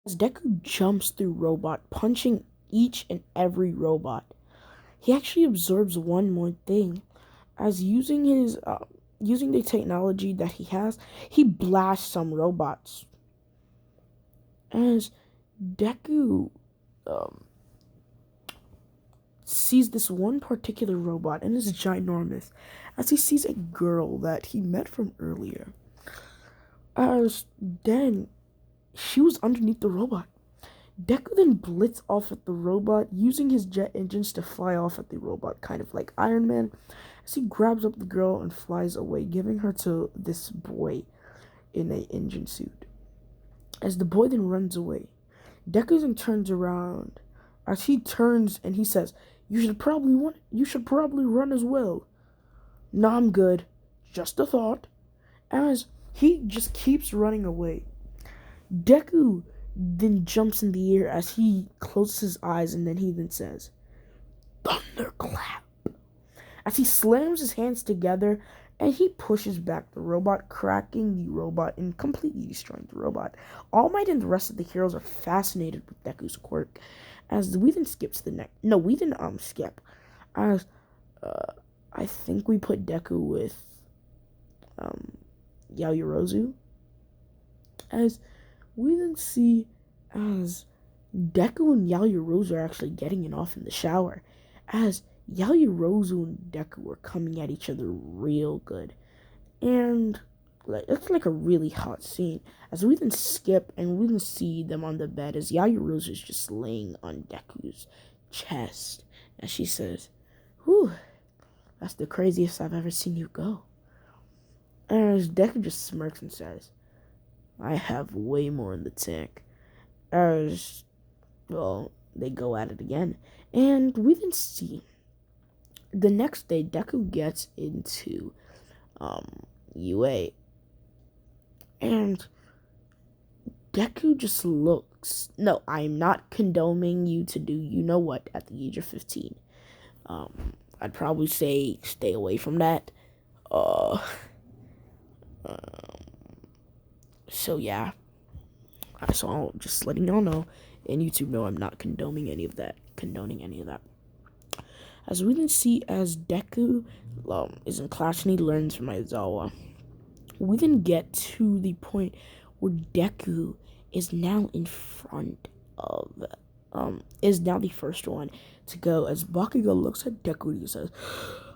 As Deku jumps through robot, punching each and every robot, he actually absorbs one more thing. As using the technology that he has, he blasts some robots. As Deku um, sees this one particular robot, and it's ginormous, as he sees a girl that he met from earlier. As then she was underneath the robot. Deku then blitz off at the robot, using his jet engines to fly off at the robot, kind of like Iron Man, as he grabs up the girl and flies away, giving her to this boy in a engine suit. As the boy then runs away, Deku then turns around. As he turns and he says, You should probably run as well." "Nah, I'm good. Just a thought." As he just keeps running away, Deku then jumps in the air as he closes his eyes, and then he then says, "Thunderclap." As he slams his hands together and he pushes back the robot, cracking the robot and completely destroying the robot. All Might and the rest of the heroes are fascinated with Deku's quirk. As we then skip to the next, no, we then skip. As I think we put Deku with um Yaoyorozu. As we then see as Deku and Yaoyorozu are actually getting it off in the shower. As Yaoyorozu and Deku are coming at each other real good. And it's like a really hot scene. As we then skip and we then see them on the bed as Yaoyorozu is just laying on Deku's chest. And she says, "Whew, that's the craziest I've ever seen you go." And as Deku just smirks and says, "I have way more in the tank." As, well, they go at it again. And we then see the next day Deku gets into UA. And Deku just looks. No, I'm not condoning you to do you know what at the age of 15. I'd probably say stay away from that. Uh, so yeah. So I'll just letting y'all know, and YouTube know I'm not condoning any of that. As we can see, as Deku is in class and he learns from Aizawa, we then get to the point where Deku is now in front of is now the first one to go. As Bakugo looks at Deku and he says,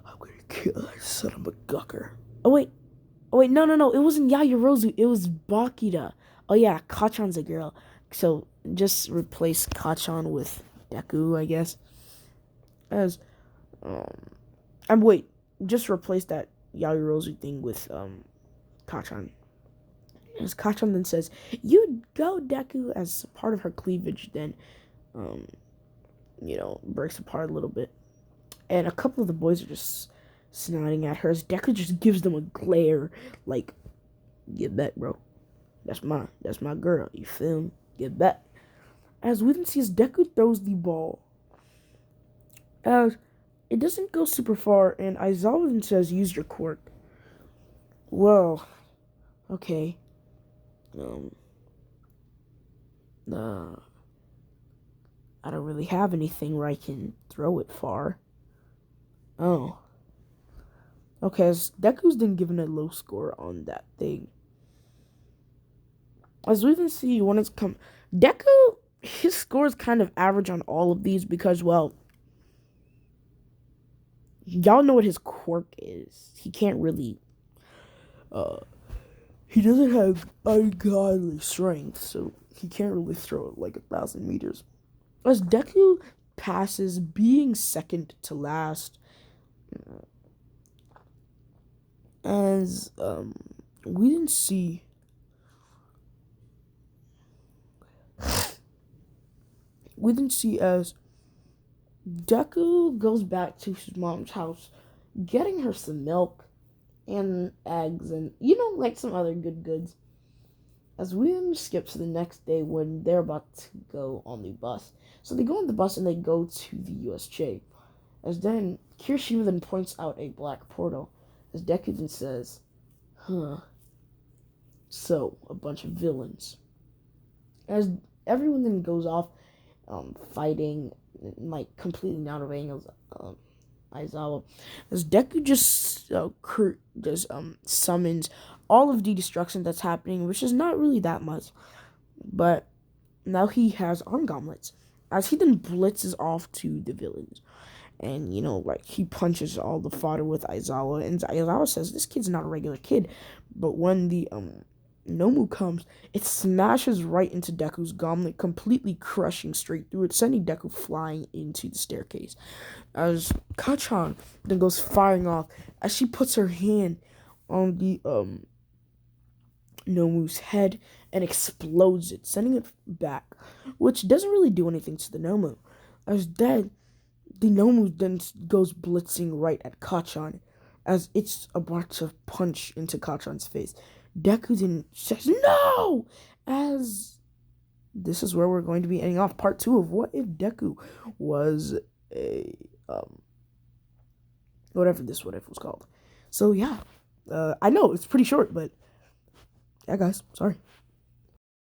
"I'm gonna kill that son of a gucker." Oh wait, no, it wasn't Yaoyorozu, it was Bakida. Oh yeah, Kachan's a girl. So just replace Kachan with Deku, I guess. As and wait, just replace that Yaoyorozu thing with Kachan. As Kachan then says, "You go, Deku," as part of her cleavage then um breaks apart a little bit. And a couple of the boys are just snotting at her as Deku just gives them a glare like, "Get back, bro. That's my girl. You feel me? Get back." As we can see, as Deku throws the ball, as it doesn't go super far, and Aizawa then says, "Use your quirk." Well, okay. Um, uh, I don't really have anything where I can throw it far. Oh, okay. As Deku's then given a low score on that thing. As we can see, when it's Deku, his score is kind of average on all of these because, well, y'all know what his quirk is. He can't really, he doesn't have ungodly strength, so he can't really throw it like 1,000 meters. As Deku passes, being second to last, as we didn't see. We didn't see as Deku goes back to his mom's house, getting her some milk and eggs and, like some other good goods. As we then skip to the next day when they're about to go on the bus. So they go on the bus and they go to the USJ. As then Kirishima then points out a black portal. As Deku then says, "Huh. So, a bunch of villains." As everyone then goes off fighting, like completely not obeying Aizawa. As Deku just summons all of the destruction that's happening, which is not really that much, but now he has arm gauntlets. As he then blitzes off to the villains, and like he punches all the fodder with Aizawa, and Aizawa says this kid's not a regular kid, but when the Nomu comes, it smashes right into Deku's gauntlet, completely crushing straight through it, sending Deku flying into the staircase. As Kachan then goes firing off, as she puts her hand on the Nomu's head and explodes it, sending it back, which doesn't really do anything to the Nomu. As dead, the Nomu then goes blitzing right at Kachan, as it's about to punch into Kachan's face. Deku then says no, as this is where we're going to be ending off part 2 of what if Deku was a whatever this what if was called. So yeah, I know it's pretty short, but yeah, guys, sorry.